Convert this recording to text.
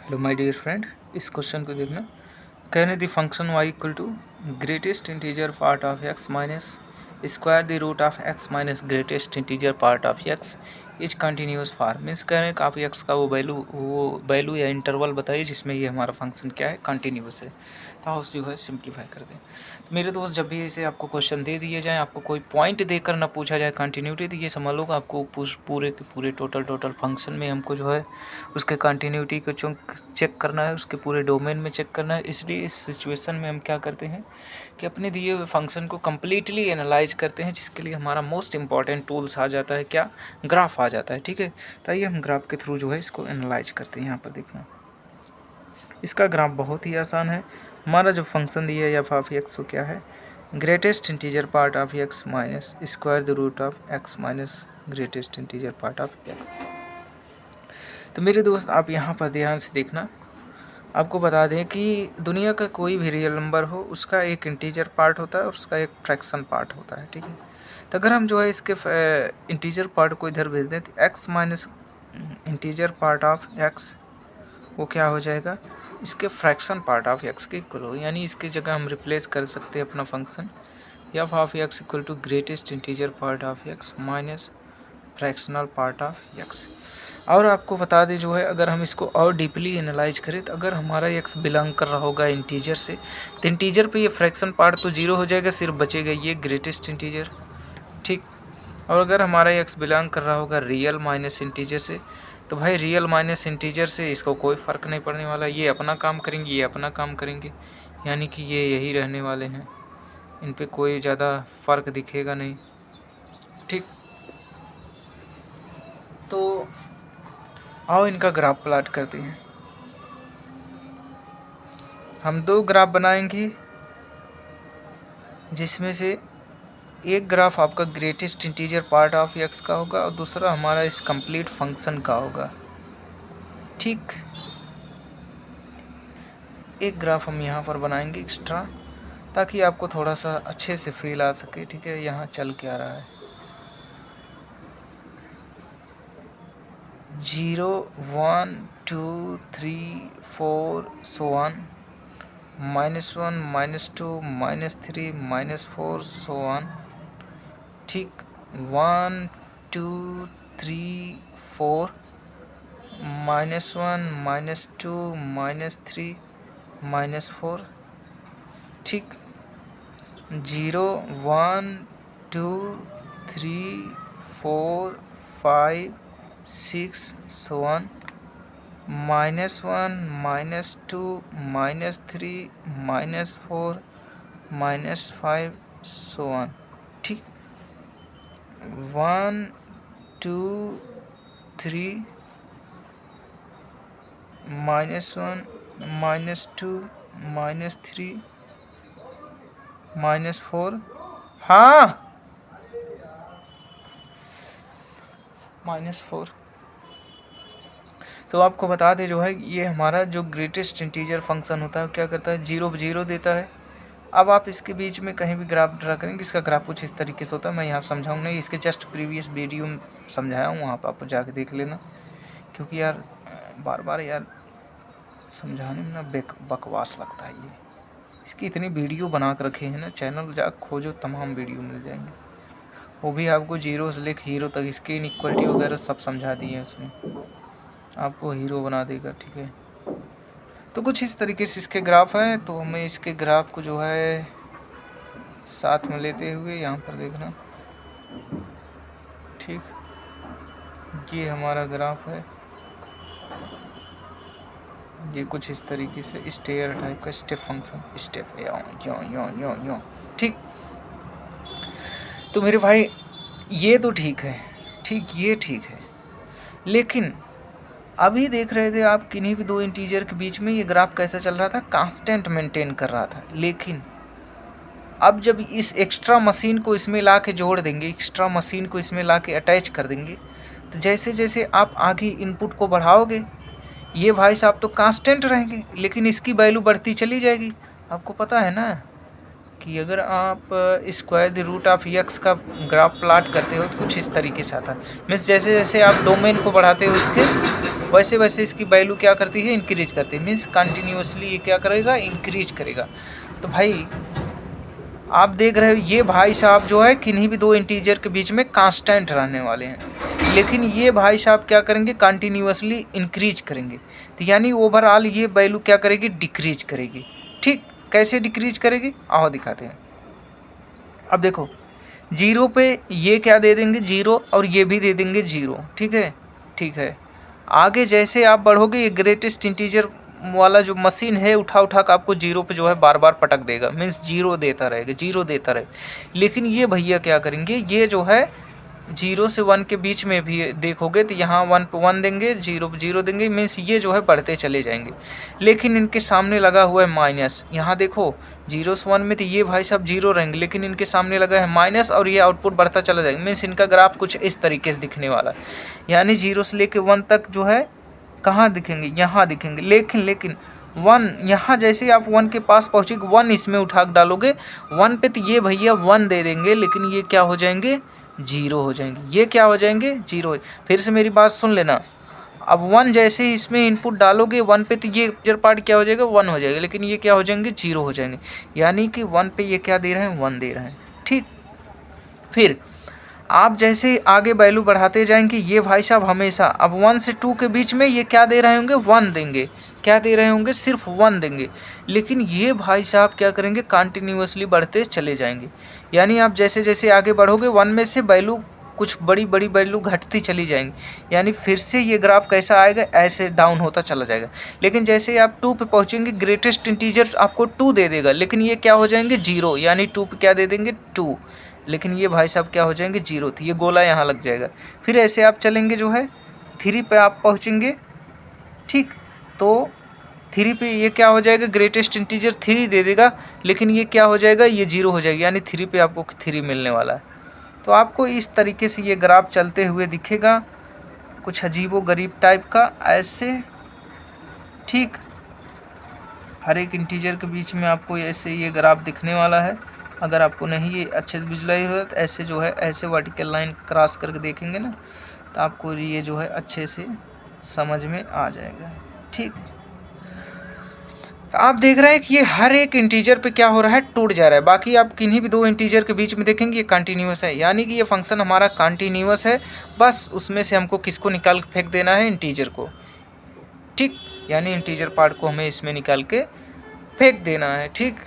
Hello my dear friend, इस question को देखना। कहने दी function y equal to greatest integer part of x minus square the root of x minus greatest integer part of x is continuous for. Means कह रहे हैं कि आप x का वो वैल्यू या इंटरवल बताइए जिसमें ये हमारा फंक्शन क्या है, कंटिन्यूस है। तो उस जो है सिंप्लीफाई कर दें। तो मेरे दोस्त, जब भी ऐसे आपको क्वेश्चन दे दिए जाए, आपको कोई पॉइंट देकर ना पूछा जाए कंटिन्यूटी, तो ये समझ लो कि आपको पूरे के पूरे टोटल फंक्शन में हमको जो है उसके कंटिन्यूटी को चेक करना है, उसके पूरे डोमेन में चेक करना है। इसलिए इस सिचुएशन में हम क्या करते हैं कि अपने दिए हुए फंक्शन को कम्प्लीटली एनालाइज करते हैं, जिसके लिए हमारा मोस्ट इंपॉर्टेंट टूल्स आ जाता है, क्या, ग्राफ आ जाता है। ठीक है, तो आइए हम ग्राफ के थ्रू जो है इसको एनालाइज करते हैं। यहाँ पर देखना, इसका ग्राफ बहुत ही आसान है। हमारा जो फंक्शन दिया है एफ ऑफ एक्स, वो क्या है, greatest integer part of x minus square the root of x minus greatest integer part of x. तो मेरे दोस्त, आप यहाँ पर ध्यान से देखना। आपको बता दें कि दुनिया का कोई भी रियल नंबर हो, उसका एक इंटीजर पार्ट होता है और उसका एक फ्रैक्शन पार्ट होता है। ठीक है, तो अगर हम जो है इसके इंटीजर पार्ट को इधर भेज दें, तो x minus integer part of x वो क्या हो जाएगा, इसके फ्रैक्शन पार्ट ऑफ एक्स के इक्वल हो। यानी इसकी जगह हम रिप्लेस कर सकते हैं अपना function f of x equal to greatest integer part of x minus fractional part of x. और आपको बता दें जो है, अगर हम इसको और डीपली एनालाइज करें, तो अगर हमारा एक्स बिलोंग कर रहा होगा इंटीजर से, तो इंटीजर पे ये फ्रैक्शन पार्ट तो जीरो हो जाएगा, सिर्फ बचेगा ये ग्रेटेस्ट इंटीजर। ठीक, और अगर हमारा एक्स बिलोंग कर रहा होगा रियल माइनस इंटीजर से, तो भाई रियल माइनस इंटीजर से इसको कोई फ़र्क नहीं पड़ने वाला, ये अपना काम करेंगे, ये अपना काम करेंगे, यानी कि ये यही रहने वाले हैं, इन पे कोई ज़्यादा फ़र्क दिखेगा नहीं। ठीक, तो आओ इनका ग्राफ प्लॉट करते हैं। हम दो ग्राफ बनाएंगे, जिसमें से एक ग्राफ आपका greatest integer part of x का होगा और दूसरा हमारा इस कंप्लीट फंक्शन का होगा। ठीक, एक ग्राफ हम यहाँ पर बनाएंगे एक्स्ट्रा, ताकि आपको थोड़ा सा अच्छे से फील आ सके। ठीक है, यहाँ चल क्या रहा है, 0 1 2 3 4 सो ऑन, -1 -2 -3 -4 सो ऑन। ठीक, 1 2 3 4 -1 -2 -3 -4। ठीक, 0 1 2 3 4 5 6 so on, -1 -2 -3 -4 -5 so on। ठीक, 1 2 3 -1 -2 -3 -4, हाँ, -4। तो आपको बता दें जो है, ये हमारा जो ग्रेटेस्ट इंटीजर फंक्शन होता है, क्या करता है, 0 0 देता है। अब आप इसके बीच में कहीं भी ग्राफ ड्रा करेंगे, इसका ग्राफ कुछ इस तरीके से होता है। मैं यहाँ समझाऊँ नहीं, इसके जस्ट प्रीवियस वीडियो में समझाया हूँ, वहाँ पर आप जाके देख लेना, क्योंकि यार बार बार यार समझाने में ना बकवास लगता है। ये इसकी इतनी वीडियो बना कर रखे हैं ना, चैनल जा खोजो, तमाम वीडियो मिल जाएंगे। वो भी आपको जीरो से लेकर हीरो तक इसकी इनइक्वलिटी वगैरह सब समझा दिए हैं उसमें, आपको हीरो बना देगा। ठीक है, तो कुछ इस तरीके से इसके ग्राफ हैं। तो हमें इसके ग्राफ को जो है साथ में लेते हुए यहाँ पर देखना। ठीक, ये हमारा ग्राफ है, ये कुछ इस तरीके से स्टेयर टाइप का स्टेप फंक्शन, स्टेप यो यो यो यो। ठीक, तो मेरे भाई ये तो ठीक है, ठीक, ये ठीक है, लेकिन अभी देख रहे थे आप किन्हीं भी दो इंटीजर के बीच में ये ग्राफ कैसा चल रहा था, कांस्टेंट मेंटेन कर रहा था। लेकिन अब जब इस एक्स्ट्रा मशीन को इसमें ला के जोड़ देंगे, एक्स्ट्रा मशीन को इसमें ला के अटैच कर देंगे, तो जैसे जैसे आप आगे इनपुट को बढ़ाओगे, ये भाई साहब तो कांस्टेंट रहेंगे, लेकिन इसकी वैल्यू बढ़ती चली जाएगी। आपको पता है ना कि अगर आप square the root of x का ग्राफ प्लाट करते हो तो कुछ इस तरीके से आता है। मीन्स जैसे जैसे आप डोमेन को बढ़ाते हो उसके वैसे वैसे इसकी वैल्यू क्या करती है, इंक्रीज करती है। मीन्स कंटिन्यूसली ये क्या करेगा, इंक्रीज करेगा। तो भाई आप देख रहे हो ये भाई साहब जो है किन्हीं भी दो इंटीजर के बीच में कांस्टेंट रहने वाले हैं, लेकिन ये भाई साहब क्या करेंगे, कंटिन्यूसली इंक्रीज करेंगे। तो यानी ओवरऑल ये वैल्यू क्या करेगी, डिक्रीज करेगी। ठीक, कैसे डिक्रीज करेगी आओ दिखाते हैं। अब देखो जीरो पे ये क्या दे देंगे, जीरो, और ये भी दे देंगे जीरो। ठीक है, ठीक है। आगे जैसे आप बढ़ोगे ये ग्रेटेस्ट इंटीजर वाला जो मशीन है उठा उठा कर आपको जीरो पे जो है बार बार पटक देगा। मीन्स जीरो देता रहेगा, जीरो देता रहेगा। लेकिन ये भैया क्या करेंगे, ये जो है जीरो से वन के बीच में भी देखोगे तो यहाँ वन पे वन देंगे, जीरो पे जीरो देंगे। मीन्स ये जो है बढ़ते चले जाएंगे। लेकिन इनके सामने लगा हुआ है माइनस। यहाँ देखो जीरो से वन में तो ये भाई साहब जीरो रहेंगे, लेकिन इनके सामने लगा है माइनस और ये आउटपुट बढ़ता चला जाएगा। मीन्स इनका ग्राफ कुछ इस तरीके से दिखने वाला है। यानी जीरो से लेके वन तक जो है कहाँ दिखेंगे, यहाँ दिखेंगे। लेकिन वन यहाँ जैसे आप वन के पास पहुँचेंगे, वन इसमें उठा डालोगे वन पे तो ये भैया वन दे देंगे, लेकिन ये क्या हो जाएंगे, जीरो हो जाएंगे। ये क्या हो जाएंगे, जीरो। फिर से मेरी बात सुन लेना। अब वन जैसे ही इसमें इनपुट डालोगे वन पे तो ये इंटीजर पार्ट क्या हो जाएगा, वन हो जाएगा, लेकिन ये क्या हो जाएंगे, जीरो हो जाएंगे। यानी कि वन पे ये क्या दे रहे हैं, वन दे रहे हैं। ठीक, फिर आप जैसे आगे वैल्यू बढ़ाते जाएंगे ये भाई साहब हमेशा अब वन से टू के बीच में ये क्या दे रहे होंगे, वन देंगे। क्या दे रहे होंगे, सिर्फ वन देंगे। लेकिन ये भाई साहब क्या करेंगे, कंटिन्यूसली बढ़ते चले जाएंगे। यानी आप जैसे जैसे आगे बढ़ोगे वन में से वैल्यू कुछ बड़ी बड़ी वैल्यू घटती चली जाएंगी। यानी फिर से ये ग्राफ कैसा आएगा, ऐसे डाउन होता चला जाएगा। लेकिन जैसे आप टू पे पहुँचेंगे ग्रेटेस्ट इंटीजर आपको टू दे देगा, लेकिन ये क्या हो जाएंगे, जीरो। यानी टू पे क्या दे देंगे, टू, लेकिन ये भाई साहब क्या हो जाएंगे, जीरो। तो ये गोला यहाँ लग जाएगा। फिर ऐसे आप चलेंगे जो है थ्री पे आप पहुँचेंगे। ठीक, तो थ्री पे ये क्या हो जाएगा, ग्रेटेस्ट इंटीजर थ्री दे देगा, लेकिन ये क्या हो जाएगा, ये जीरो हो जाएगा। यानी थ्री पे आपको थ्री मिलने वाला है। तो आपको इस तरीके से ये ग्राफ चलते हुए दिखेगा, कुछ अजीबो गरीब टाइप का ऐसे। ठीक, हर एक इंटीजर के बीच में आपको ऐसे ये ग्राफ दिखने वाला है। अगर आपको नहीं ये अच्छे से विजुलाइज हो तो ऐसे जो है ऐसे वर्टिकल लाइन क्रॉस करके देखेंगे ना, तो आपको ये जो है अच्छे से समझ में आ जाएगा। ठीक, आप देख रहे हैं कि ये हर एक इंटीजर पे क्या हो रहा है, टूट जा रहा है। बाकी आप किन्हीं भी दो इंटीजर के बीच में देखेंगे ये कंटिन्यूस है। यानी कि ये फंक्शन हमारा कंटिन्यूस है। बस उसमें से हमको किसको निकाल के फेंक देना है, इंटीजर को। ठीक, यानी इंटीजर पार्ट को हमें इसमें निकाल के फेंक देना है। ठीक।